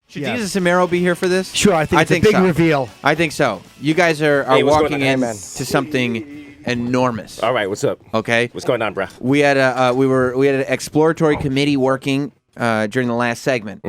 Should Desus and Mero be here for this? Sure, I think it's a big reveal. I think so. You guys are walking into something enormous. All right, what's up? Okay, what's going on, bro? We had an exploratory committee working during the last segment,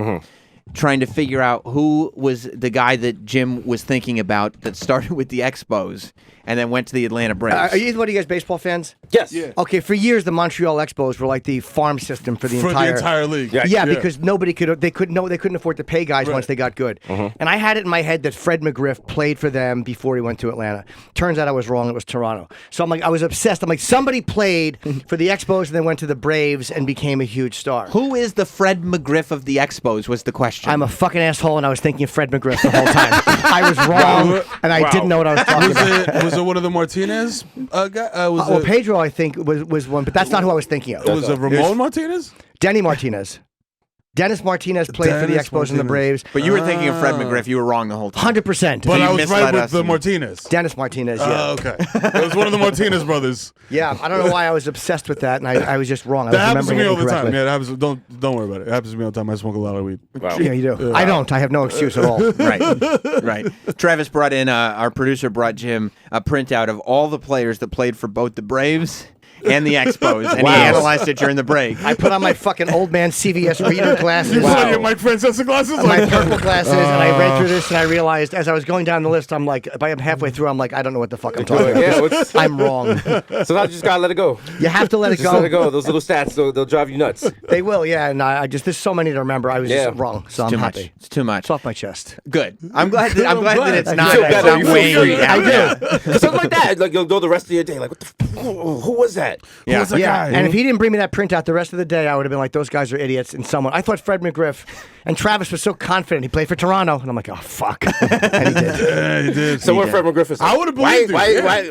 trying to figure out who was the guy that Jim was thinking about that started with the Expos and then went to the Atlanta Braves. Are you one of you guys baseball fans? Yes. Yeah. Okay, for years the Montreal Expos were like the farm system for the entire league. Yeah, because nobody they couldn't afford to pay guys once they got good. And I had it in my head that Fred McGriff played for them before he went to Atlanta. Turns out I was wrong. It was Toronto. So I'm like, I was obsessed. I'm like, somebody played for the Expos and then went to the Braves and became a huge star. Who is the Fred McGriff of the Expos was the question. I'm a fucking asshole and I was thinking of Fred McGriff the whole time. I was wrong and I didn't know what I was talking about. Was it one of the Martinez guy? Pedro, I think, was one, but that's not who I was thinking of. Was it Ramon Martinez? Denny Martinez. Dennis Martinez played for the Expos and the Braves. But you were thinking of Fred McGriff. You were wrong the whole time. 100%. But I was right with the Martinez. Dennis Martinez, yeah. Okay. It was one of the Martinez brothers. Yeah, I don't know why I was obsessed with that, and I was just wrong. That happens to me all the time. Yeah, that happens. Don't worry about it. It happens to me all the time. I smoke a lot of weed. Wow. Yeah, you do. I don't. I have no excuse at all. Right. Travis brought in, our producer brought Jim a printout of all the players that played for both the Braves and the Expos, and he analyzed it during the break. I put on my fucking old man CVS reader glasses. You put on your Mike Francesa glasses? My purple glasses, and I read through this, and I realized, as I was going down the list, I'm like, if I'm halfway through, I'm like, I don't know what the fuck I'm talking about. I'm wrong. Sometimes you just gotta let it go. You have to let it go. Let it go. Those little stats, they'll drive you nuts. They will, yeah, and there's so many to remember. I was just wrong, so I'm happy. It's too much. It's off my chest. Good. I'm glad that it's not. You feel better. You feel weighing you down. I do. Something like that. Like you'll go the rest of your day. Like, what the? Who was that? Who was that guy? And if he didn't bring me that printout the rest of the day, I would have been like, those guys are idiots. And I thought Fred McGriff, and Travis was so confident. He played for Toronto, and I'm like, oh fuck. And he did. Yeah, he did. So Fred McGriff is like, I would have believed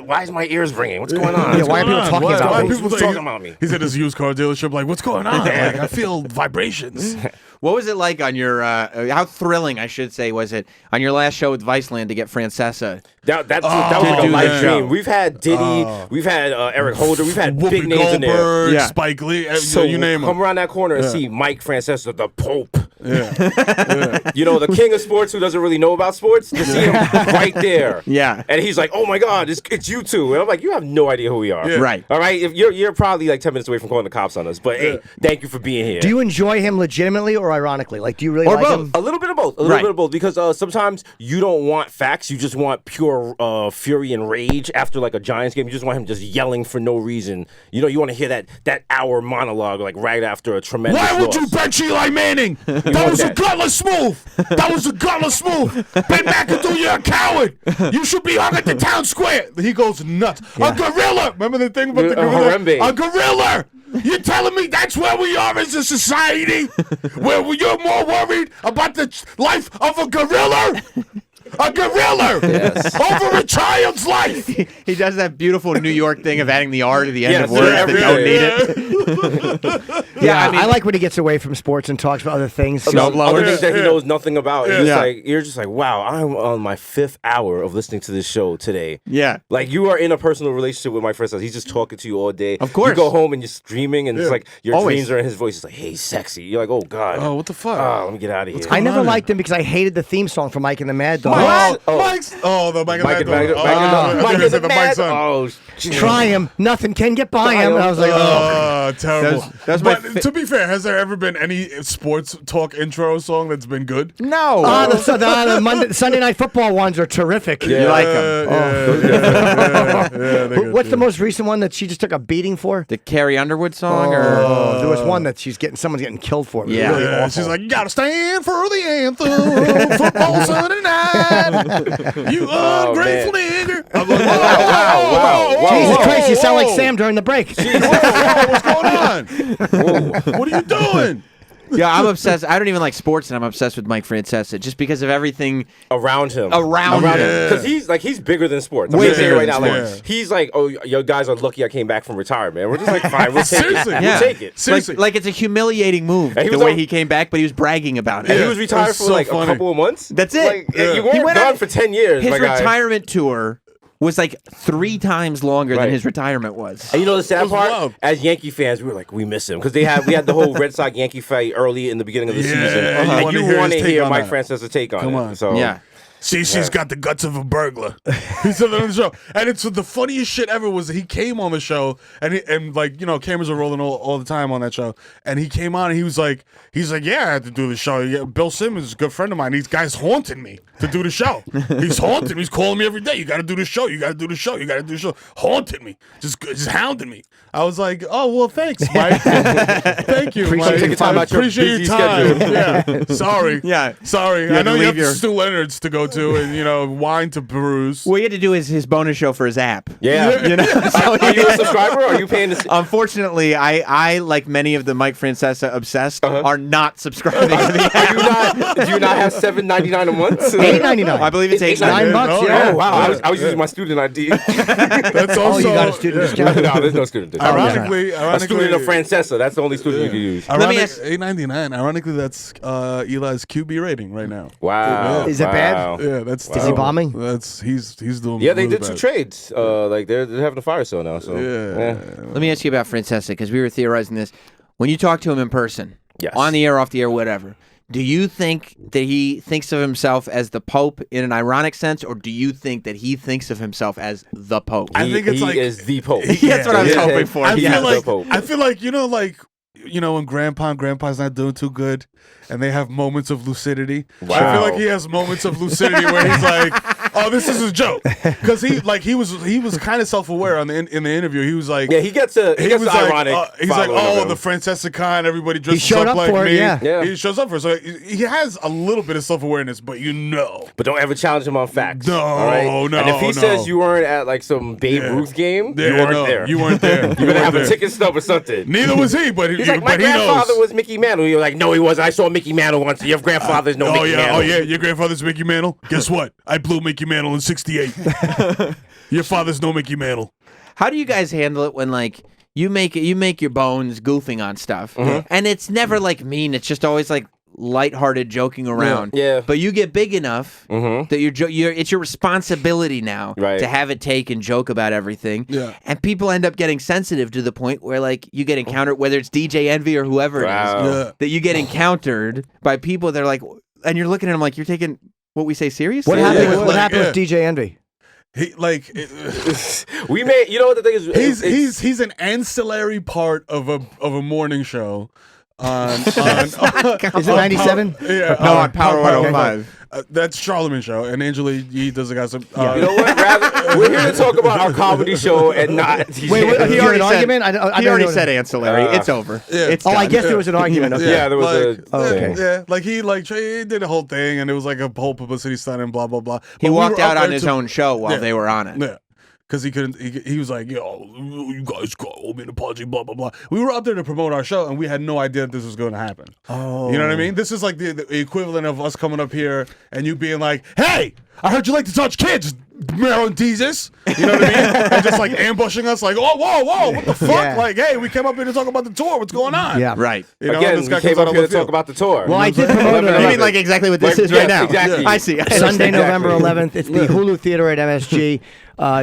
why is my ears ringing? What's going on? Yeah, why are people talking about me? Who's talking about me? He's at his used car dealership. Like, what's going on? Like, I feel vibrations. What was it like on your, how thrilling, I should say, was it on your last show with Viceland to get Francesa? That was like a life dream. We've had Diddy, we've had Eric Holder, we've had Whoopi big names in there. Goldberg, Spike Lee, So you name come them. around that corner and see Mike Francesa, the Pope. Yeah. You know, the king of sports who doesn't really know about sports. To see him right there. Yeah. And he's like, oh my God, it's you two. And I'm like, you have no idea who we are. Yeah. Right. All right? If you're probably like 10 minutes away from calling the cops on us. But hey, thank you for being here. Do you enjoy him legitimately or ironically? Like, do you really like him? A little bit of both. A little bit of both. Because sometimes you don't want facts. You just want pure fury and rage after like a Giants game. You just want him just yelling for no reason. You know, you want to hear that hour monologue like right after a tremendous Why would loss. you bench Eli Manning? That was a gutless move. That was a gutless move. Ben McAdoo, you're a coward. You should be hung at the town square. He goes nuts. A gorilla. Remember the thing about the gorilla? Harambe. A gorilla. You're telling me that's where we are as a society? Where you're more worried about the life of a gorilla? A gorilla over a child's life. He does that beautiful New York thing of adding the R to the end Yes, of words that every don't day. need it. Yeah, I like when he gets away from sports and talks about other things. Other things that he knows nothing about. Yeah. You're just like, wow, I'm on my 5th hour of listening to this show today. Yeah. Like you are in a personal relationship with my friend. He's just talking to you all day. Of course. You go home and you're streaming and it's like your Always. dreams are in his voice. It's like, hey, sexy. You're like, oh God. Oh, what the fuck? Let me get out of here. I never liked him because I hated the theme song for Mike and the Mad Dog. The Mike Mike and Mike is the Mike son. Oh, Try him. Nothing can get by him. And I was like, oh. Terrible. That's but to be fair, has there ever been any sports talk intro song that's been good? No. The Sunday Night Football ones are terrific. You like him. What's the most recent one that she just took a beating for? The Carrie Underwood song? There was one that someone's getting killed for. Yeah. Really awful. She's like, you gotta stand for the anthem. Football Sunday night. You ungrateful nigger. I'm like, wow. Jesus Christ, you sound like Sam during the break. What's going on? What are you doing? Yeah, I'm obsessed. I don't even like sports, and I'm obsessed with Mike Francesa just because of everything around him. Because he's bigger than sports. Way I'm saying bigger right than now. sports. Like, he's like, oh, you guys are lucky I came back from retirement. We're just like, fine, we'll take it. Seriously. We'll take it. Seriously. Like it's a humiliating move And he the was way on- he came back, but he was bragging about it. And he was retired It was for so like funny. a couple of months. That's it. Like, Yeah. You He weren't went gone on for 10 years, His my guy. retirement tour was like 3 times longer than Right. his retirement was. And you know the sad was part? wild. As Yankee fans, we were like, we miss him because we had the whole Red Sox Yankee fight early in the beginning of the season, you and wanna you hear want his to take hear on Mike that. Francesa's take on Come it. on. So Yeah. CC's got the guts of a burglar. He said that on the show, and it's the funniest shit ever. Was that he came on the show, and like cameras are rolling all the time on that show, and he came on and he's like, yeah, I had to do the show. Yeah, Bill Simmons is a good friend of mine. These guys haunting me to do the show. He's haunting me. He's calling me every day. You got to do the show. You got to do the show. You got to do the show. Haunting me, just hounding me. I was like, oh well, thanks, Mike. Thank you, Appreciate Mike. your time I out your appreciate busy your time. schedule. Yeah, sorry. Yeah. Sorry. You I had know to you have leave your- Stu Leonard's to go to, and wine to peruse. What he had to do is his bonus show for his app. yeah. You know? So Are you a subscriber? Or are you paying? Unfortunately, I like many of the Mike Francesa obsessed are not subscribing to the app. Do you not have $7.99 a month? $8.99. I believe it's It's $8.99. $9, Oh, yeah. Oh wow! Yeah. I was using my student ID. That's Oh, also you got a student discount. No, there's no student discount. Ironically, A student of Francesa. That's the only student you can use. Let me ask- $8.99. Ironically, that's Eli's QB rating right now. Wow. Is it bad? Wow. Yeah, that's Is he bombing? That's he's doing. Yeah, they really did 2 bad. trades. Like they're having a fire sale now. So Yeah. Let me ask you about Francesa, because we were theorizing this. When you talk to him in person, Yes. on the air, off the air, whatever, do you think that he thinks of himself as the Pope in an ironic sense, or do you think that he thinks of himself as the Pope? I think it's he like- is the Pope. That's what I was Yeah. hoping for. I Yeah. feel like the Pope. when grandpa's not doing too good, and they have moments of lucidity. I Wow. feel like he has moments of lucidity where he's like, "Oh, this is a joke," because he was kind of self-aware in the interview. He was like, Yeah, he gets he was the like, ironic. he's like, following oh, of the him. Francesa kind, everybody dresses showed up up like for it, me. yeah. Yeah. He shows up for it. So he has a little bit of self-awareness, but But don't ever challenge him on facts. No, all right? no, And if he no. says you weren't at like some Babe Yeah. Ruth game, Yeah, you weren't no, there. You weren't there. You're gonna have a ticket stub or something. Neither was he, but He's like, my but he grandfather knows. was Mickey Mantle. You're like, no, he wasn't. I saw Mickey Mantle once. Your grandfather's no Mickey Mantle. Oh yeah, your grandfather's Mickey Mantle. Guess what? I blew Mickey Mantle in '68. Your father's no Mickey Mantle. How do you guys handle it when like you make your bones goofing on stuff, and it's never like mean? It's just always like lighthearted joking around. Yeah. But you get big enough that you're it's your responsibility now Right. to have it take and joke about everything. Yeah. And people end up getting sensitive to the point where like you get encountered, whether it's DJ Envy or whoever it Wow. is, Yeah. that you get encountered by people that are like, and you're looking at them like you're taking what we say seriously. What Yeah, happened? yeah, With, what like, happened yeah. with DJ Envy? He like We made. You know what the thing is? he's an ancillary part of a morning show. On Is it 97? Yeah, No, on Power 105. That's Charlemagne show, and Angela Yee does the guys. You know what? We're here to talk about our comedy show and not. Wait, wait, He he already an said- argument? I He don't already know. said ancillary. It's over. Yeah. It's Oh, I done. guess there was an argument. Okay. Yeah, there was a. okay. Yeah, like he did a whole thing, and it was like a whole publicity stunt and blah blah blah. He But we walked were up out on there his to- own show while Yeah. they were on it. Yeah. Because he couldn't, he was like, yo, you guys owe me an apology, blah, blah, blah. We were up there to promote our show, and we had no idea that this was going to happen. Oh. You know what I mean? This is like the equivalent of us coming up here and you being like, hey, I heard you like to touch kids, Mero and Desus. You know what I mean? And just like ambushing us, like, oh, whoa, what the fuck? Yeah. Like, hey, we came up here to talk about the tour. What's going on? Yeah. Right. You know, Again, this guy we came comes out up here to of left talk field. about the tour. Well, I did promote You it. mean like exactly what this Like, is right yes, now? exactly. I see. Sunday, Exactly. November 11th. It's the Hulu Theater at MSG.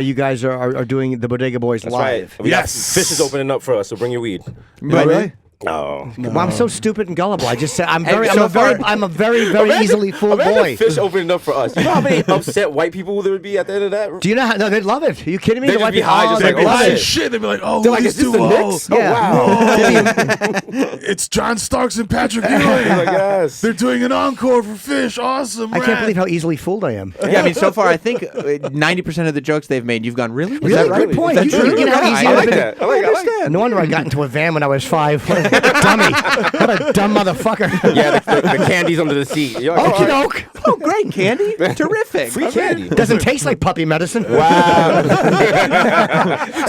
You guys are doing the Bodega Boys That's live. right. We got Yes. Fish is opening up for us, so bring your weed. But really? Oh. Well, I'm so stupid and gullible. I just said I'm And very, so I'm a very easily fooled Imagine boy. Fish opening up for us. You know how many upset white people there would be at the end of that? Do you know how? No, they'd love it. Are you kidding me? They'd The just white be people- high, oh, just they'd like, love oh, it. Shit, they'd be like, oh, They're like, these is this two, the oh, Knicks? Yeah. Oh, wow. it's John Starks and Patrick Oh, Ewing. my gosh. They're doing an encore for Fish. Awesome. I can't believe how easily fooled I am. Yeah, I mean, so far I think 90% of the jokes they've made, you've gone, really? Is Really? that right? Good point. Is that You true? know how easy I it like is. that. I like that. No wonder I got into a van when I was 5. What a dummy. What a dumb motherfucker. Yeah, the candy's under the seat. You're like, Okie all right. doke. Oh, great, Candy. Terrific. Free candy. Doesn't taste like puppy medicine. Wow.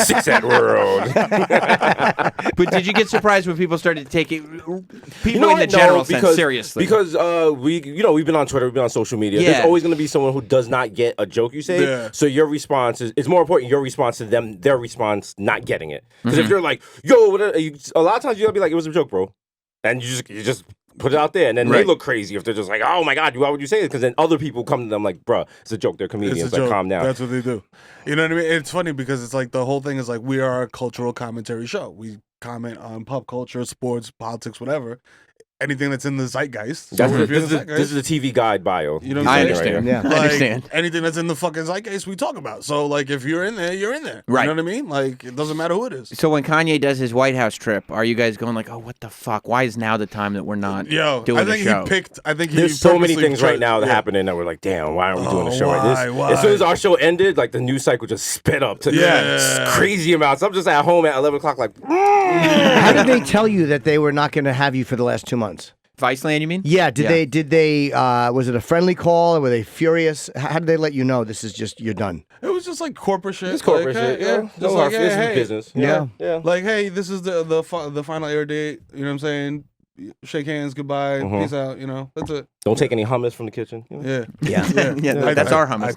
Six that world. But did you get surprised when people started taking people in the what? general No, sense seriously? Because we've been on Twitter, we've been on social media. Yeah. There's always going to be someone who does not get a joke you say. Yeah. So your response is it's more important your response to them, their response not getting it. Because if you're like, yo, a lot of times you'll be like, it was a joke, bro, and you just put it out there, and then they Right. look crazy if they're just like, oh my god, why would you say this? Because then other people come to them like, bruh, it's a joke. They're comedians. It's a Like, joke. calm down. That's what they do. You know what I mean? It's funny because it's like the whole thing is like we are a cultural commentary show. We comment on pop culture, sports, politics, whatever. Anything that's in the zeitgeist. So That's if you're in this, the is, zeitgeist, this is a TV guide bio. You know what I I'm saying? understand. Yeah. I understand. Anything that's in the fucking zeitgeist, we talk about. So, like, if you're in there, you're in there. Right. You know what I mean? Like, it doesn't matter who it is. So when Kanye does his White House trip, are you guys going like, oh, what the fuck? Why is now the time that we're not Yo, doing I the think show? he picked. I think he There's so many purposely things right tried- now that yeah. happening that we're like, damn, why aren't we doing a show like this? Why? As soon as our show ended, like the news cycle just sped up to Yeah. crazy amounts. I'm just at home at 11 o'clock, like, How did they tell you that they were not going to have you for the last 2 months? Viceland, you mean? Yeah, did they was it a friendly call or were they furious? How did they let you know this is just you're done? It was just like corporate shit. it's corporate like, shit. hey, Yeah, Just no like, hard feelings, hey, business. Yeah. Yeah. Like, hey, this is the final air date. You know what I'm saying? Shake hands, goodbye, peace out. You know, that's it. Don't take any hummus from the kitchen. You know? Yeah. Yeah. Yeah, that's our hummus.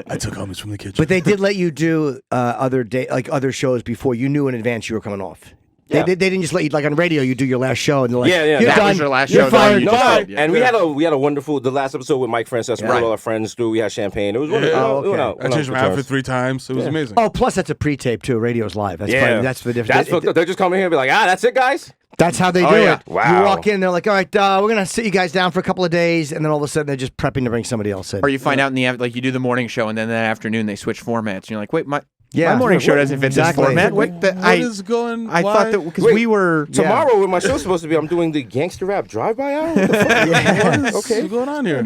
I took hummus from the kitchen. But they did let you do other shows before you knew in advance you were coming off. Yeah. They didn't just let you like on radio. You do your last show and they're like, Yeah, yeah, you're that done. was your last You're show, done. fired. You No, just Bye. said, yeah. and we had a wonderful the last episode with Mike Francesa. We Right. had all our friends through. We had champagne. It was wonderful. Yeah. Oh, We went okay. out- I went out changed for my outfit turns. 3 times. It was amazing. Oh, plus that's a pre-tape too. Radio's live. That's Yeah, probably, that's the difference. That's fucked up. They're just coming here and be like, that's it, guys. That's how they do yeah. it. Wow. You walk in, they're like, all right, we're gonna sit you guys down for a couple of days, and then all of a sudden they're just prepping to bring somebody else in. Or you find out in the like you do the morning show and then that afternoon they switch formats and you're like, wait, my Yeah. morning show doesn't fit Exactly. this format. What the, What is going? I why? thought that because Wait, we were Tomorrow, when my show's supposed to be, I'm doing the gangster rap drive-by hour. What the fuck? What is going on here?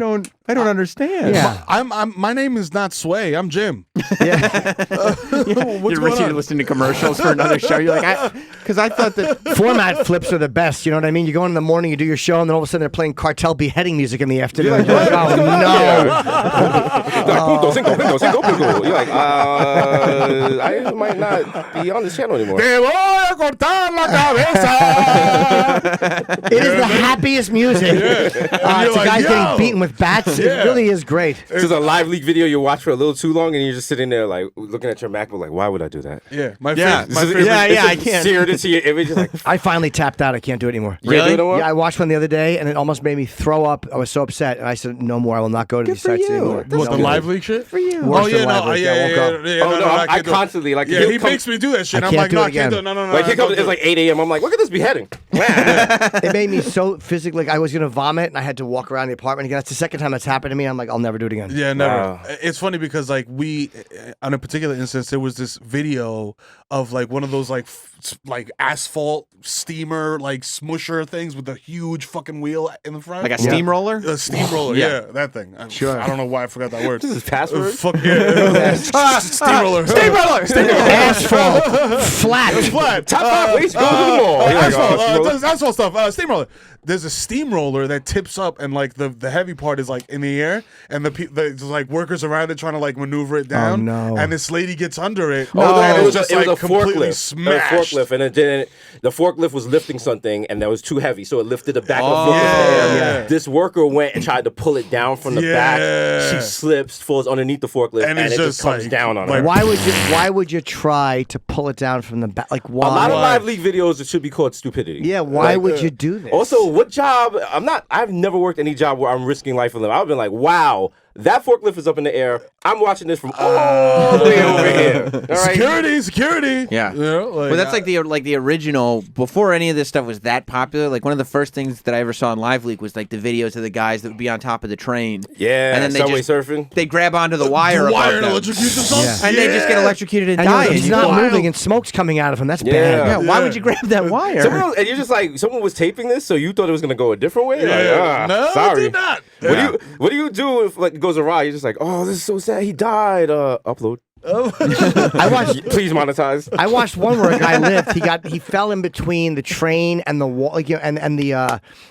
I don't understand. Yeah. My name is not Sway. I'm Jim. What's You're going on? listening to commercials for another show. You're like, because I thought that Format flips are the best. You know what I mean? You go in the morning, you do your show, and then all of a sudden they're playing cartel beheading music in the afternoon. You're like, oh no! Punto, cinco, punto, cinco, punto. You're like, I might not be on this channel anymore. Te voy a cortar la cabeza. It is the happiest music. It's You're the like, guys yo. getting beaten with bats. It really is great. This is a live leak video you watch for a little too long, and you're just sitting there like looking at your MacBook, like, why would I do that? Yeah, my Yeah, favorite. My It's favorite. yeah, it's I just can't. seared into your image. Like, I finally tapped out. I can't do it anymore. you can't do it no more? Yeah, I watched one the other day, and it almost made me throw up. I was so upset, and I said, "No more. I will not go to these for sites you. anymore." That's What, the No. live leak shit? For you. Worse Oh than yeah, live no, leak. yeah, I yeah, won't yeah, go. yeah, Oh, no, I can't do it. constantly, like, yeah, he'll he come- makes me do that shit. I I'm can't like, do no, it I can't do again. it. No. like he I comes, can't it's do like it. 8 a.m. I'm like, look at this beheading. It made me so physically. Like I was gonna vomit, and I had to walk around the apartment again. That's the second time that's happened to me. I'm like, I'll never do it again. Yeah, never. Wow. It's funny because like we, on a particular instance, there was this video of like one of those like like asphalt steamer like smusher things with a huge fucking wheel in the front, like a steamroller. A steamroller, Yeah. yeah, that thing. Sure. I don't know why I forgot that word. This is password. Fuck yeah, steamroller. Asphalt, flat. Flat. Top 5 ways to go to the mall. You're like, Asphalt, oh, steamroller. that's asphalt stuff. Steamroller. There's a steamroller that tips up, and like the heavy part is like in the air, and there's like workers around it trying to like maneuver it down. no. And this lady gets under it. Oh, no, and it was just a like completely forklift. smashed. A forklift, and it didn't. The forklift was lifting something, and that was too heavy, so it lifted the back of the forklift. yeah. And this worker went and tried to pull it down from the back. Yeah. She slips, falls underneath the forklift, And and it's it just just comes like- down on like- her. Why would you try to pull it down from the back? Like A why? lot of live leak videos, it should be called stupidity. Yeah, why Like, would you do this? Also, what job? I've never worked any job where I'm risking life and limb. I've been like, wow, that forklift is up in the air. I'm watching this from all the way over here. All right. Security. Yeah. You know, Well, that's like the original. Before any of this stuff was that popular, like one of the first things that I ever saw on Live Leak was like the videos of the guys that would be on top of the train. Yeah, and then they subway just surfing. they grab onto the wire, the above wire and them. electrocute themselves. Yeah. and they just get electrocuted and And die. he's and not you go, moving, and smoke's coming out of him. That's Yeah. bad. Yeah, why would you grab that wire? And you're just like, someone was taping this, so you thought it was gonna go a different way. Yeah. Like, No, sorry. did not. What do you do if like it goes awry? You're just like, oh, this is so sad. He died. Upload. I watched. Please monetize. I watched one where a guy lived. He fell in between the train and the wall, like, and the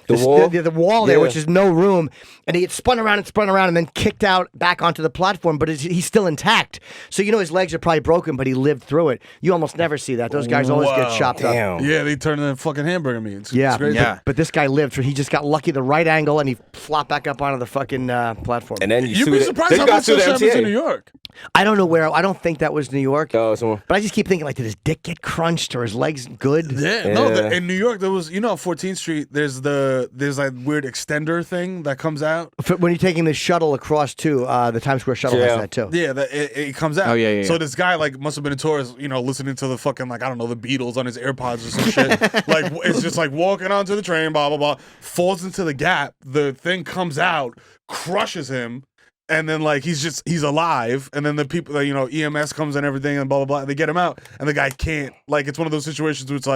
wall? the wall there, Yeah. which is no room. And he had spun around, and then kicked out back onto the platform. But he's still intact. So his legs are probably broken, but he lived through it. You almost never see that. Those guys always get Wow. chopped up. Damn. Yeah, they turn into fucking hamburger meat. It's Yeah, crazy. Yeah. But this guy lived. He just got lucky, the right angle, and he flopped back up onto the fucking platform. And then You'd be surprised how much to that the happens in New MTA. York. I don't know where. I don't think that was New York. Oh, But I just keep thinking, like, did his dick get crunched or his legs good? Yeah, no. In New York, there was, on 14th Street. There's that weird extender thing that comes out When you're taking the shuttle across to the Times Square shuttle, has that too. Yeah, it comes out. Oh yeah. So this guy must have been a tourist, listening to the fucking I don't know, the Beatles on his AirPods or some shit. It's just walking onto the train, blah blah blah, falls into the gap. The thing comes out, crushes him. And then he's alive, and then the people EMS comes and everything and blah blah blah. They get him out, and the guy can't. It's one of those situations where it's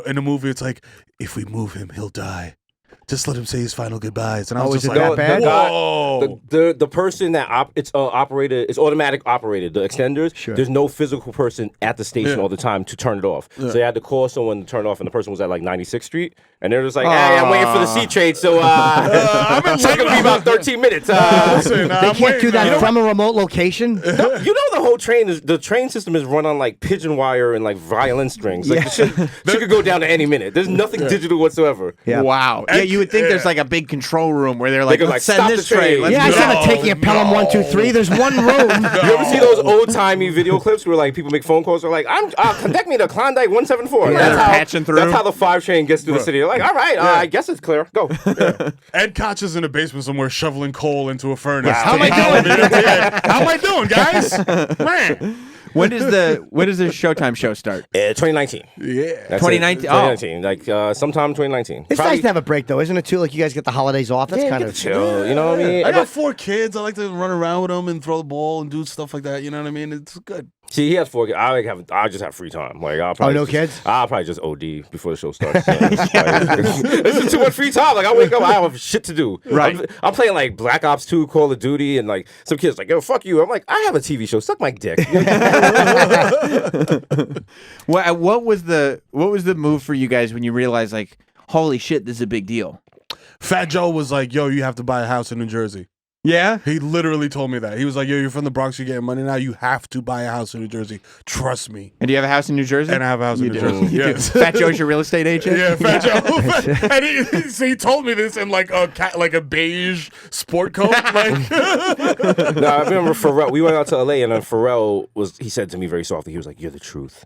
in a movie, it's if we move him, he'll die. Just let him say his final goodbyes. And I was just that bad? Whoa! The person that it's operated, it's automatic operated. The extenders, there's no physical person at the station all the time to turn it off. So they had to call someone to turn it off, and the person was at 96th Street, and they're just hey, I'm waiting for the C train, so it's gonna be about 13 minutes. They can't do that from a remote location. The whole the train system is run on pigeon wire and violin strings. The shit could go down at any minute. There's nothing digital whatsoever. Yeah. Wow. Yeah, you would think there's a big control room where they're let's send stop this the train. train. I started taking a Pelham 1, 2, 3. There's one room. You ever see those old timey video clips where people make phone calls? They're I'm connect me to Klondike 174. They're patching through. That's how the 5 train gets through the city. They're all right, I guess it's clear. Go. Ed Koch is in a basement somewhere shoveling coal into a furnace. Wow. How am I doing? How am I doing, guys? Man. When does the Showtime show start? 2019. Yeah. 2019. 2019. Sometime 2019. It's nice to have a break, though, isn't it, too? You guys get the holidays off. That's kind of chill. You know what I mean? I got 4 kids. I like to run around with them and throw the ball and do stuff like that. You know what I mean? It's good. See, he has 4 kids. I just have free time. I'll probably kids? I'll probably just OD before the show starts. This is too much free time. I wake up, I have shit to do. Right. I'm playing Black Ops 2, Call of Duty, and some kids yo, fuck you. I'm I have a TV show. Suck my dick. What was the move for you guys when you realized holy shit, this is a big deal? Fat Joe was yo, you have to buy a house in New Jersey. Yeah? He literally told me that. He was yo, you're from the Bronx, you're getting money now, you have to buy a house in New Jersey. Trust me. And do you have a house in New Jersey? And I have a house in New Jersey. Yes. Fat Joe's your real estate agent? Yeah, Fat Joe. And he told me this in a beige sport coat. No, I remember Pharrell. We went out to LA, and then Pharrell he said to me very softly, he was you're the truth.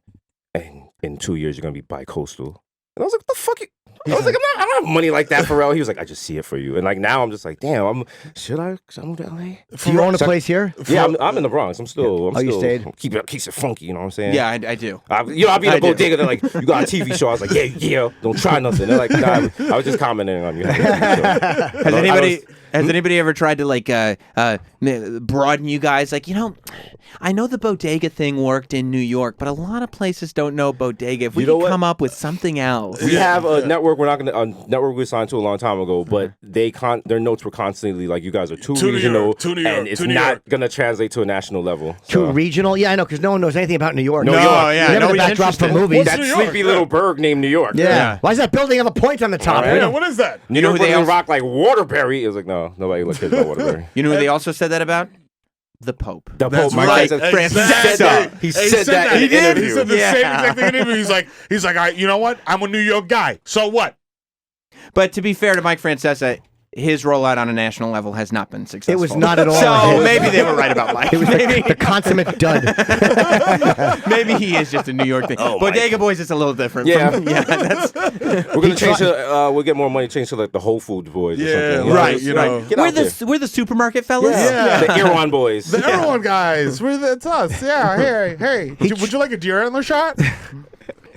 And in 2 years, you're going to be bi-coastal. And I was what the fuck? I was I don't have money like that, Pharrell. He was I just see it for you. And now I'm just damn, should I move to LA? Do you own a place here? Yeah, I'm in the Bronx. I'm still. You stayed? Keeps it funky. You know what I'm saying? Yeah, I do. I'll be in a bodega. They're you got a TV show. I was yeah. Don't try nothing. They're nah, I was just commenting on you. Has anybody ever tried to broaden you guys? I know the bodega thing worked in New York, but a lot of places don't know bodega. If we could come up with something else. We have a network. We're not going to a network we signed to a long time ago, but their notes were constantly you guys are too regional, and it's not going to translate to a national level. Too regional? Yeah, I know, because no one knows anything about New York. No, yeah, never the backdrop for movies. That sleepy little burg named New York. Yeah. Why does that building have a point on the top? Yeah, what is that? New York doesn't rock like Waterbury. It was no, nobody cares about Waterbury. You know who they also said that about? The Pope. The Pope. Right. Francesa. He said that in an interview. He said the same exact thing in an interview. He's like, you know what? I'm a New York guy. So what? But to be fair to Mike Francesa, his rollout on a national level has not been successful. It was not at all. So maybe they were right about Mike. It was the consummate dud. Maybe he is just a New York thing. Bodega Boys is a little different. Yeah. We're gonna change to. We'll get more money. Change to the Whole Foods Boys. Or something. Right. We're the supermarket fellas. Yeah. The Erewhon Boys. The Erewhon guys. It's us. Yeah. Hey. Would you like a deer antler shot?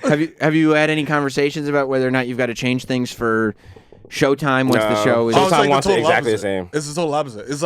Have you had any conversations about whether or not you've got to change things for Showtime once the show is? Showtime wants it exactly the same. It's the total opposite. It's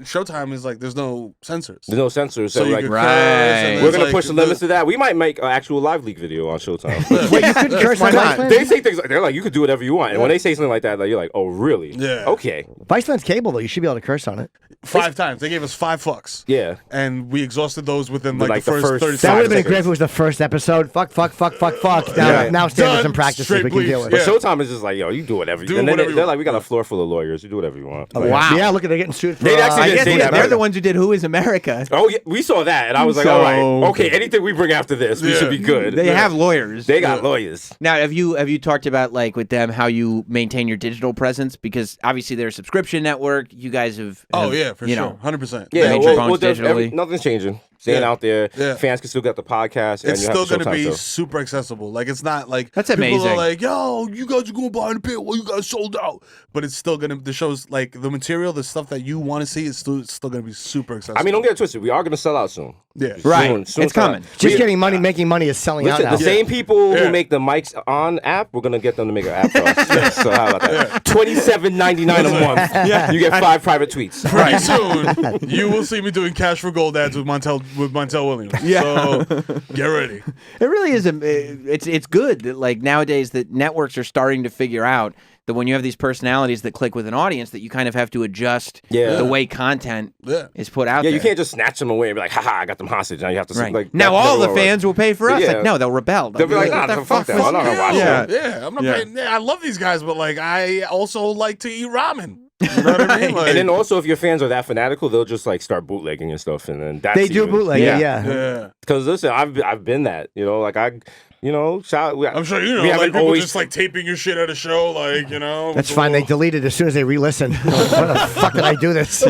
Showtime is there's no censors. There's no censors. So right. We're going to push the limits to that. We might make an actual live leak video on Showtime. Wait, you couldn't curse on Viceland? They say things they're you could do whatever you want. And when they say something like that, you're oh, really? Yeah. Okay. Viceland's cable, though. You should be able to curse on it. 5 times. They gave us 5 fucks. Yeah. And we exhausted those within the first 30 seconds. That would have been great if it was the first episode. Fuck. Now standards and practices we can deal with. But Showtime is just yo, you do whatever. And then they're we got a floor full of lawyers. You do whatever you want. Wow. Yeah, look, they're getting suit for. They actually I didn't guess say that, they're right? the ones who did Who Is America. Oh yeah, we saw that, and I was like, So- all right, okay, anything we bring after this, we should be good. They have lawyers. They got lawyers. Now, have you talked about like with them how you maintain your digital presence? Because obviously they're a subscription network. You guys have Oh yeah, for you sure, know, 100%. Yeah, Made your phones digitally. nothing's changing. Staying out there, fans can still get the podcast. And It's you still have going to Showtime be show. super accessible. Like it's not like That's people amazing. are like, yo, you guys are going behind the pit. Well, you guys sold out. But it's still going to. The show's like the material, the stuff that you want to see, is still going to be super accessible. I mean, don't get it twisted. We are going to sell out soon. Yeah. Right. Soon It's coming. Just getting money, making money is selling Listen, out now. the same people Yeah. who make the mics on app, we're gonna get them to make an app for us. So how about that? $27.99 a month. You get 5 private tweets. Pretty soon, you will see me doing cash for gold ads with Montel Williams. Yeah. So get ready. It really is. It's good that like nowadays that networks are starting to figure out that when you have these personalities that click with an audience, that you kind of have to adjust the way content is put out Yeah, there. you can't just snatch them away and be like, haha, I got them hostage. Now you have to Right. like now that all the never works. fans will pay for us. Yeah. Like, no, they'll rebel. They'll be like, nah, what the fuck that. was- I'm not gonna watch Yeah. that. Yeah, I'm not. Yeah. Paying, I love these guys, but like I also like to eat ramen. You know what I mean? Like, And then also, if your fans are that fanatical, they'll just like start bootlegging and stuff, and then that's They do bootleg, yeah. yeah. Because listen, I've been that, you know, like I'm sure you know, we like haven't people always just like taping your shit at a show, like you know. That's fine. They delete it as soon as they re-listen. Like, what the fuck did I do this?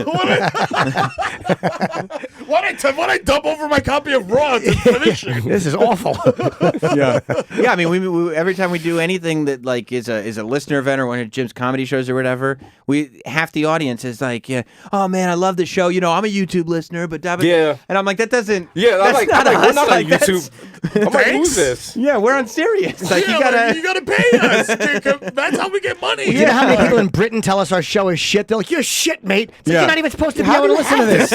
Why'd I dump over my copy of Raw to finish it? This is awful. Yeah. I mean, we every time we do anything that like is a listener event or one of Jim's comedy shows or whatever, half the audience is like, oh man, I love the show. You know, I'm a YouTube listener, but Yeah. and I'm like, that doesn't. Yeah, that's I'm not like, we're us. not on Like, that's- YouTube. I'm like, who's this? Yeah, we're on Sirius. Like Yeah, you gotta pay us. That's how we get money. You know how many people in Britain tell us our show is shit? They're like, you're shit, mate. It's like, Yeah. you're not even supposed to be How able to do listen to this.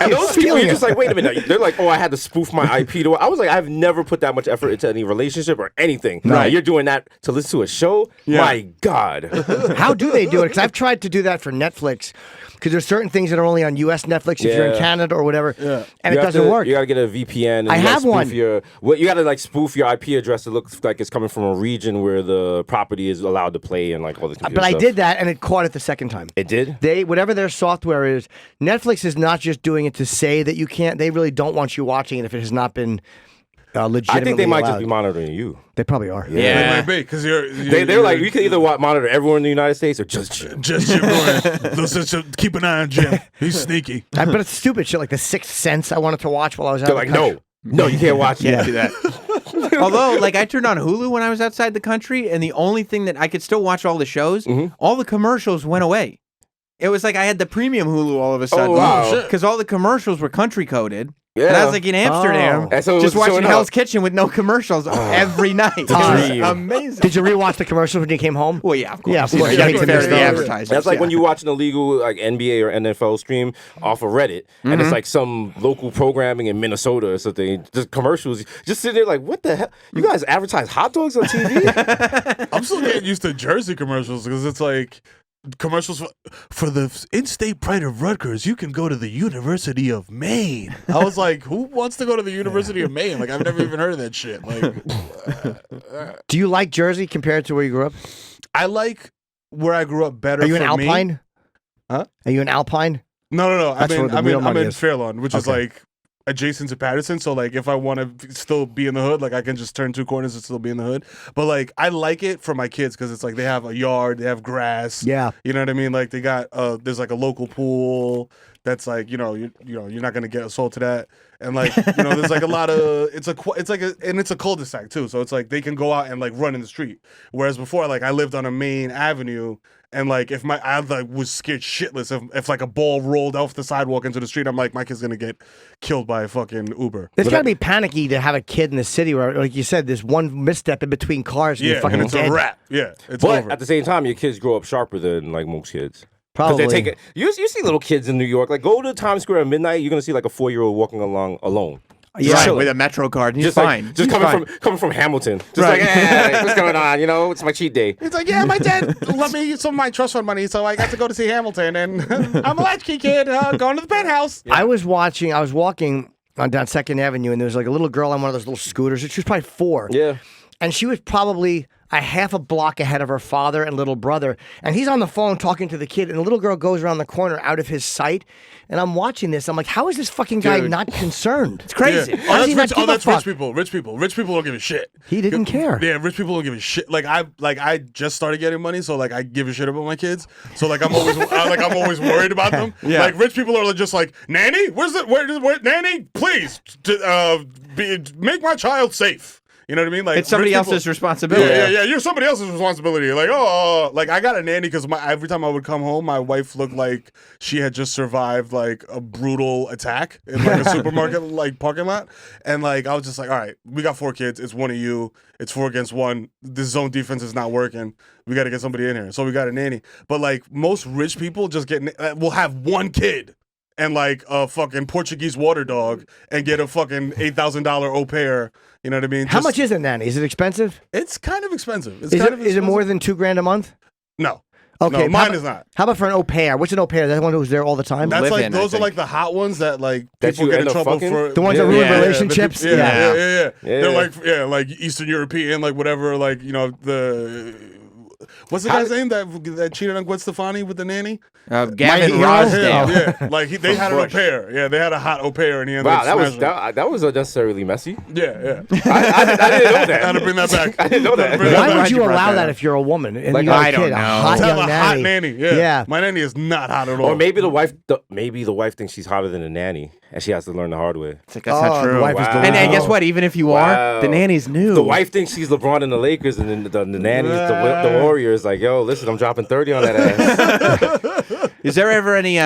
And those people, feeling you're it. just like, wait a minute. They're like, oh, I had to spoof my IP. I was like, I've never put that much effort into any relationship or anything. Right. You're doing that to listen to a show? Yeah. My God. How do they do it? Because I've tried to do that for Netflix. Because there's certain things that are only on U.S. Netflix if you're in Yeah. Canada or whatever, and You it have doesn't to- work. You gotta get a VPN. And I you gotta have spoof one. You gotta like spoof your IP address. It looks like it's coming from a region where the property is allowed to play and like all this. But I did that, and it caught it the second time. It did. Whatever their software is, Netflix is not just doing it to say that you can't. They really don't want you watching it if it has not been legitimately I think they might just allowed. be monitoring you. They probably are. It Yeah. might be because you're They're like, you can either monitor everyone in the United States or just Jim. just Jim Ryan. Keep an eye on Jim. He's sneaky. But it's stupid shit like The Sixth Sense. I wanted to watch while I was out. They're of like, the country. no, you can't watch it. Do that. Although, like, I turned on Hulu when I was outside the country, and the only thing that I could still watch all the shows, all the commercials went away. It was like I had the premium Hulu all of a sudden. wow. shit. Because all the commercials were country coded. Yeah. And I was like in Amsterdam, And so it just was watching showing Hell's up. Kitchen with no commercials every night. It was dream. amazing. Did you rewatch the commercials when you came home? Well, yeah, of course. Yeah, of course. You gotta Yeah, be fair to the yeah. advertisers. That's like yeah. when you watch an illegal like NBA or NFL stream off of Reddit, and it's like some local programming in Minnesota or something. Just commercials. Just sitting there like, what the hell? You guys advertise hot dogs on TV? I'm still getting used to Jersey commercials because it's like commercials for the in-state pride of Rutgers. You can go to the University of Maine. I was like, who wants to go to the University of Maine? Like, I've never even heard of that shit. Like, Do you like Jersey compared to where you grew up? I like where I grew up better. Are you in for me. Alpine? Huh? Are you in Alpine? No. That's where the real I'm money in is. Fairlawn, which is Okay. like adjacent to Patterson. So like, if I want to still be in the hood, like I can just turn 2 corners and still be in the hood. But like, I like it for my kids because it's like they have a yard, they have grass. Yeah. You know what I mean? Like they got there's like a local pool that's like you're not gonna get assaulted at, and like there's like a lot of it's a cul-de-sac too, so it's like they can go out and like run in the street. Whereas before, like I lived on a main avenue. And like if I like was scared shitless if like a ball rolled off the sidewalk into the street, I'm like my kid's gonna get killed by a fucking Uber. It's got to be panicky to have a kid in the city where, like you said, there's one misstep in between cars and you're Yeah, fucking and it's dead. a wrap. Yeah, it's but over. at the same time, your kids grow up sharper than like most kids. 'Cause Probably. they're taking. You see little kids in New York. Like go to Times Square at midnight, you're gonna see like a 4-year-old walking along alone. Yeah. Right, chilling. with a Metro card. He's Just fine. like just He's fine. coming from Hamilton. Just Right. like, hey, what's going on? It's my cheat day. It's like, yeah, my dad let me use some of my trust fund money, so I got to go to see Hamilton, and I'm a latchkey kid going to the penthouse. I was walking on down 2nd Avenue, and there was like a little girl on one of those little scooters. She was probably 4. Yeah. And she was probably, a half a block ahead of her father and little brother, and he's on the phone talking to the kid, and the little girl goes around the corner out of his sight, and I'm watching this. I'm like, how is this fucking guy not concerned? It's crazy. Yeah. How does he not give a that's fuck? rich people. Rich people. Rich people don't give a shit. He didn't care. Yeah, rich people don't give a shit. Like I just started getting money, so like I give a shit about my kids. So like I'm always worried about them. Yeah. Like rich people are just like, nanny, where nanny, please, make my child safe. You know what I mean? Like It's somebody rich people- else's responsibility. Yeah. You're somebody else's responsibility. Like, like I got a nanny because every time I would come home, my wife looked like she had just survived like a brutal attack in like a supermarket like parking lot, and like I was just like, all right, we got 4 kids. It's one of you. It's 4 against 1. This zone defense is not working. We got to get somebody in here. So we got a nanny. But like most rich people just will have 1 kid and like a fucking Portuguese water dog and get a fucking $8,000 au pair. You know what I mean? How much is a nanny? Is it expensive? It's kind of expensive. Is it more than $2,000 a month? No. Okay, No, mine is not. How about for an au pair? What's an au pair? That one who's there all the time? That's Live like in, I those are think. like the hot ones that like That people you get end in up trouble fucking? The for. ones that ruin relationships? Yeah. They're Yeah. like Eastern European, like whatever, like what's the guy's name that cheated on Gwen Stefani with the nanny? Gavin hero? Rosdale. Yeah, like they had an au pair. Yeah, they had a hot au pair, and he ended Wow, up smashing. that was unnecessarily messy. Yeah. I didn't know that. Had to bring that back. I didn't know that. Bring that Why back. would you brought allow that that up. if you're a woman and Like, you got I a don't kid? know. A hot Tell young a hot nanny. Yeah. My nanny is not hot at all. Or maybe the wife thinks she's hotter than the nanny, and she has to learn the hard way. It's like, that's not the true. wife is Wow. And guess what? Even if you are, the nanny's new. The wife thinks she's LeBron and the Lakers, and then the nanny's the Warriors. Like, yo, listen, I'm dropping 30 on that ass. Is there ever any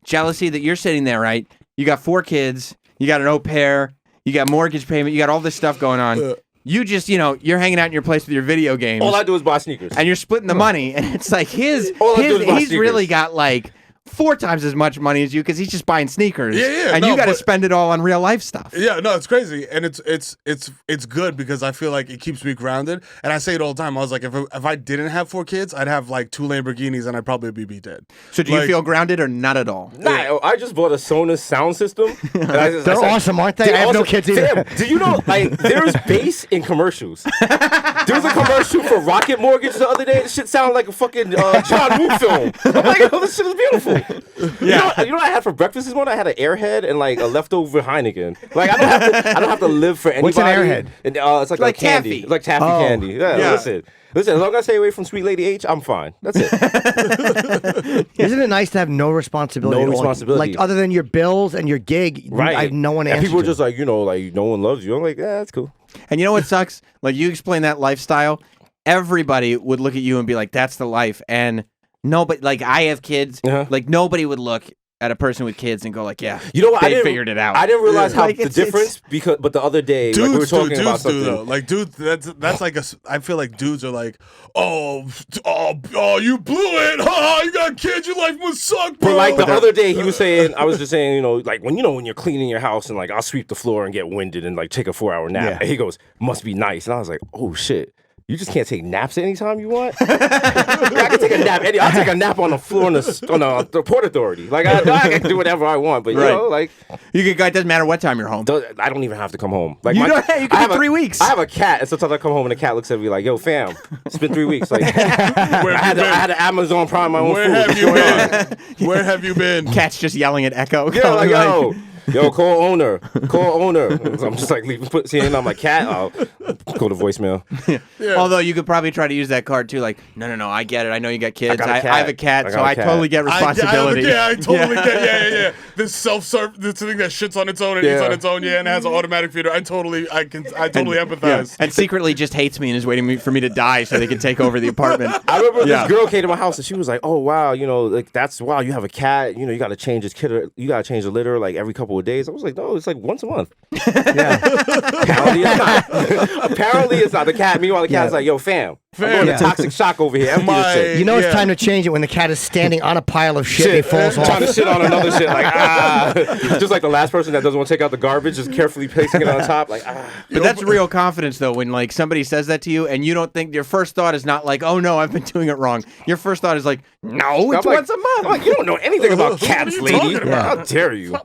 jealousy that you're sitting there, right? You got 4 kids, you got an au pair, you got mortgage payment, you got all this stuff going on. You just, you're hanging out in your place with your video games. All I do is buy sneakers. And you're splitting the money, and it's like he's sneakers. really got like 4 times as much money as you because he's just buying sneakers. Yeah, and no, you got to but- spend it all on real life stuff. Yeah, no, it's crazy, and it's good because I feel like it keeps me grounded. And I say it all the time. I was like, if I didn't have 4 kids, I'd have like 2 Lamborghinis, and I'd probably be dead. So do you Like- feel grounded or not at all? Nah, I just bought a Sonos sound system. They're awesome, aren't they? They're I have no awesome. kids either. Damn, do you know, like, there's bass in commercials. There was a commercial for Rocket Mortgage the other day. This shit sounded like a fucking John Woo film. I'm like, oh, this shit is beautiful. Yeah. You know what I had for breakfast this morning? I had an Airhead and like a leftover Heineken. Like, I don't have to live for anybody. What's an Airhead? And, it's like candy. taffy. It's like taffy candy. Yeah. Listen, as long as I stay away from Sweet Lady H, I'm fine. That's it. Isn't it nice to have no responsibility? No at all? responsibility. Like other than your bills and your gig, Right. I have no one to And answer people are to. just like, like, no one loves you. I'm like, yeah, that's cool. And you know what sucks? Like you explain that lifestyle, everybody would look at you and be like, "That's the life." And nobody, like I have kids, like nobody would look at a person with kids and go like, "Yeah, You know what? they figured it out." I didn't realize how Like, the it's- difference but the other day, like, we were talking about something. though. Like dudes, that's like I feel like dudes are like, oh, you blew it. You got kids. Your life must suck, bro. But like the other day, he was saying, I was just saying, like when you're cleaning your house and like I'll sweep the floor and get winded and like take a 4-hour nap. Yeah. And he goes, must be nice. And I was like, oh shit. You just can't take naps anytime you want. I can take a nap. I'll take a nap on the floor on the Port Authority. Like I can do whatever I want, but Right. like it doesn't matter what time you're home. I don't even have to come home. Like You my- can I have be 3 weeks. I have a cat, and sometimes I come home and the cat looks at me like, "Yo, fam, it's been 3 weeks. Like, Where I have you been? had to Amazon Prime my own Where food. have you been? Where have you been? Cat's just yelling at Echo. Yeah, like, yo, call owner. So I'm just like seeing on my cat. I'll go to voicemail. Although you could probably try to use that card too, like, no, I get it. I know you got kids. got a I cat. have a cat, I so got a I cat. totally get responsibility. I totally get. Yeah. This self-serve, this thing that shits on its own and eats on its own. Yeah, and has an automatic feeder. I totally empathize. And secretly just hates me and is waiting for me to die so they can take over the apartment. I remember Yeah. this girl came to my house and she was like, "Oh wow, like that's wow. You have a cat. You got to change his kid. You got to change the litter like every couple of days." I was like, "No, it's like once a month." Apparently it's not. Apparently it's not. The cat. Meanwhile, the cat's like, "Yo, fam, I'm going to toxic shock over here. Empty this shit." You know it's time to change it when the cat is standing on a pile of shit and he falls trying to off. shit on another shit, like just like the last person that doesn't want to take out the garbage, just carefully placing it on top, like But that's real confidence, though, when like somebody says that to you and you don't think your first thought is not like, "Oh no, I've been doing it wrong." Your first thought is like, "No, it's I'm like- once a month." I'm like, you don't know anything about What are cats, you lady. talking about? How dare you?